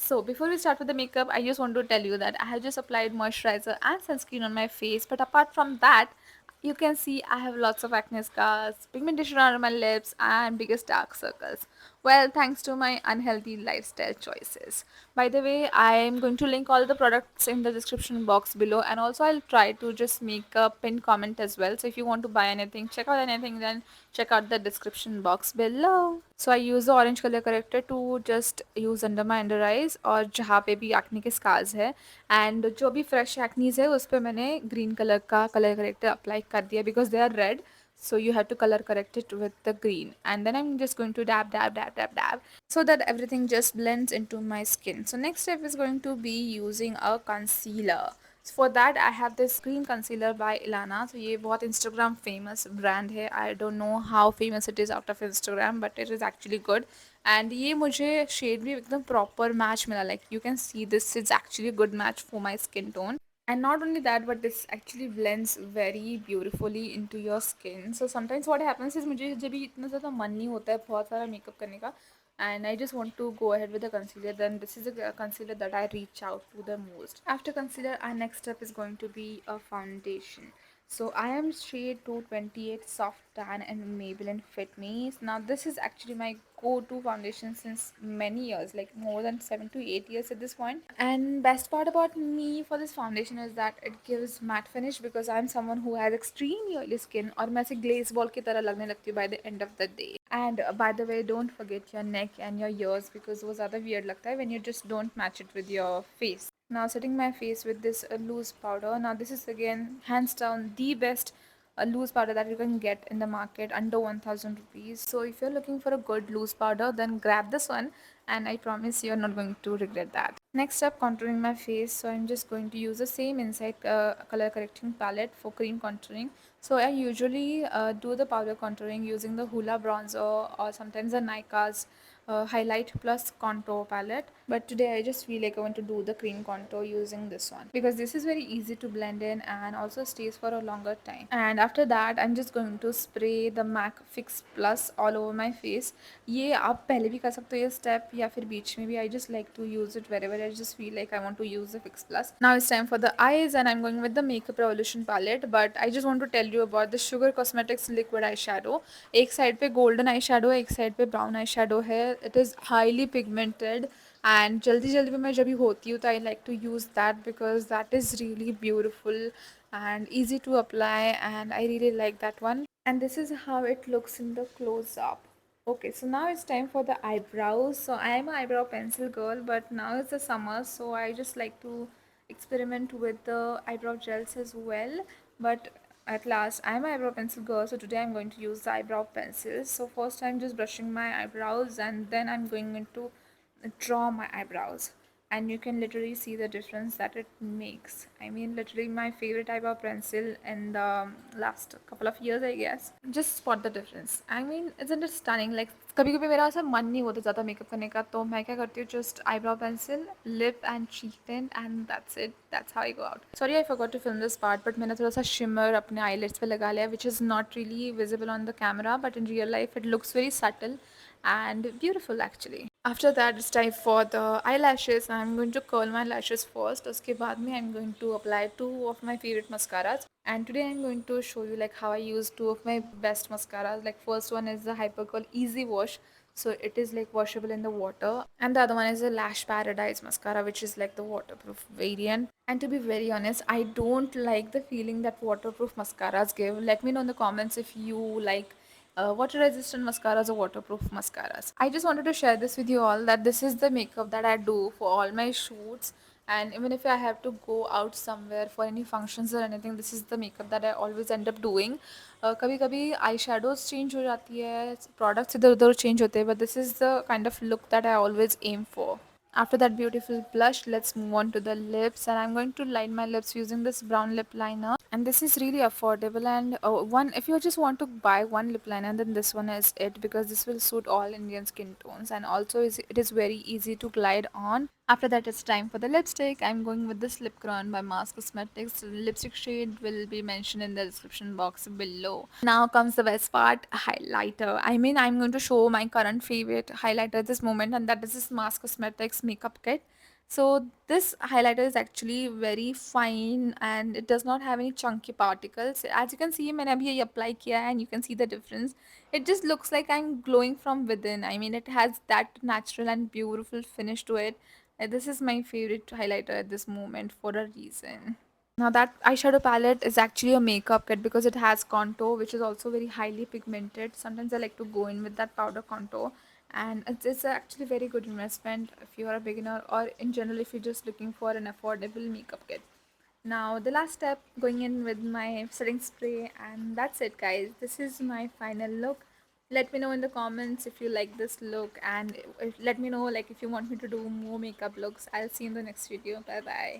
So before we start with the makeup, I just want to tell you that I have just applied moisturizer and sunscreen on my face. But apart from that, you can see I have lots of acne scars, pigmentation around my lips, and biggest dark circles. Well, thanks to my unhealthy lifestyle choices. By the way, I am going to link all the products in the description box below, and also I'll try to just make a pinned comment as well. So if you want to buy anything, check out anything, then check out the description box below. So I use the orange color corrector to just use under my under eyes और जहाँ पे भी acne के scars है and जो भी fresh acne है उस पे मैंने green color का color corrector apply कर दिया because they are red. So you have to color correct it with the green, and then I'm just going to dab dab dab dab dab so that everything just blends into my skin. So next step is going to be using a concealer. So for that I have this green concealer by Ilana. So ये बहुत Instagram famous brand है. I don't know how famous it is out of Instagram, but it is actually good. And ये मुझे shade भी एकदम proper match मिला. Like you can see this is actually a good match for my skin tone. And not only that, but this actually blends very beautifully into your skin. So sometimes what happens is मुझे जब भी इतना ज़्यादा मन नहीं होता है बहुत सारा मेकअप करने का, and I just want to go ahead with the concealer, then this is a concealer that I reach out to the most. After concealer, our next step is going to be a foundation. So I am shade 228 Soft Tan and Maybelline Fit Me. Now this is actually my go-to foundation since many years, like more than 7 to 8 years at this point. And best part about me for this foundation is that it gives matte finish because I'm someone who has extremely oily skin और मैं ऐसे glaze ball की तरह लगने लगती हूँ by the end of the day. And by the way, don't forget your neck and your ears because वो ज़्यादा weird लगता है when you just don't match it with your face. Now setting my face with this loose powder. Now this is again hands down the best loose powder that you can get in the market under 1000 rupees. So if you're looking for a good loose powder, then grab this one, and I promise you're not going to regret that. Next up, contouring my face. So I'm just going to use the same Insight color correcting palette for cream contouring. So I usually do the powder contouring using the Hoola bronzer or sometimes the Nykaa's highlight plus contour palette, but today I just feel like I want to do the cream contour using this one because this is very easy to blend in and also stays for a longer time. And after that I'm just going to spray the MAC Fix Plus all over my face. ये आप पहले भी कर सकते हो ये step या फिर बीच में भी. I just like to use it wherever I just feel like I want to use the Fix Plus. Now it's time for the eyes, and I'm going with the Makeup Revolution palette, but I just want to tell you about the Sugar Cosmetics liquid eyeshadow. एक side पे golden eye shadow है, एक side पे brown eye shadow है. It is highly pigmented and जल्दी जल्दी में मैं जब भी होती हूँ तो I like to use that because that is really beautiful and easy to apply, and I really like that one. And this is how it looks in the close up. Okay, so now it's time for the eyebrows. So I am an eyebrow pencil girl, but now it's the summer, so I just like to experiment with the eyebrow gels as well. But at last, I'm an eyebrow pencil girl, so today I'm going to use the eyebrow pencils. So first I'm just brushing my eyebrows, and then I'm going to draw my eyebrows, and you can literally see the difference that it makes. I mean, literally my favorite eyebrow pencil in the last couple of years, I guess. Just spot the difference. I mean, isn't it stunning? Like कभी कभी मेरा ऐसा मन नहीं होता ज़्यादा makeup करने का, तो मैं क्या करती हूँ, just eyebrow pencil, lip and cheek tint, and that's it. That's how I go out. Sorry, I forgot to film this part, but मैंने थोड़ा सा shimmer अपने eyelids पे लगा लिया, which is not really visible on the camera, but in real life it looks very subtle and beautiful actually. After that, it's time for the eyelashes. I'm going to curl my lashes first. उसके बाद में I'm going to apply two of my favorite mascaras. And today I'm going to show you like how I use two of my best mascaras. Like first one is the Hypercurl Easy Wash. So it is like washable in the water. And the other one is the Lash Paradise mascara, which is like the waterproof variant. And to be very honest, I don't like the feeling that waterproof mascaras give. Let me know in the comments if you like water resistant mascaras or waterproof mascaras. I just wanted to share this with you all that this is the makeup that I do for all my shoots, and even if I have to go out somewhere for any functions or anything, this is the makeup that I always end up doing. कभी कभी eye shadows change हो जाती है, products इधर उधर change होते हैं, but this is the kind of look that I always aim for. After that beautiful blush, let's move on to the lips, and I'm going to line my lips using this brown lip liner. And this is really affordable, and one, if you just want to buy one lip liner, then this one is it, because this will suit all Indian skin tones, and also it is very easy to glide on. After that, it's time for the lipstick. I'm going with this lip Crayon by M.A.C Cosmetics. The lipstick shade will be mentioned in the description box below. Now comes the best part, highlighter. I mean, I'm going to show my current favorite highlighter at this moment, and that is this M.A.C Cosmetics makeup kit. So this highlighter is actually very fine, and it does not have any chunky particles. As you can see, मैंने अभी ये apply किया है, and you can see the difference. It just looks like I'm glowing from within. I mean, it has that natural and beautiful finish to it. This is my favorite highlighter at this moment for a reason. Now that eyeshadow palette is actually a makeup kit because it has contour, which is also very highly pigmented. Sometimes I like to go in with that powder contour, and it's actually very good investment if you are a beginner, or in general if you're just looking for an affordable makeup kit. Now the last step, going in with my setting spray, and that's it, guys. This is my final look. Let me know in the comments if you like this look, and let me know like if you want me to do more makeup looks. I'll see you in the next video. Bye bye.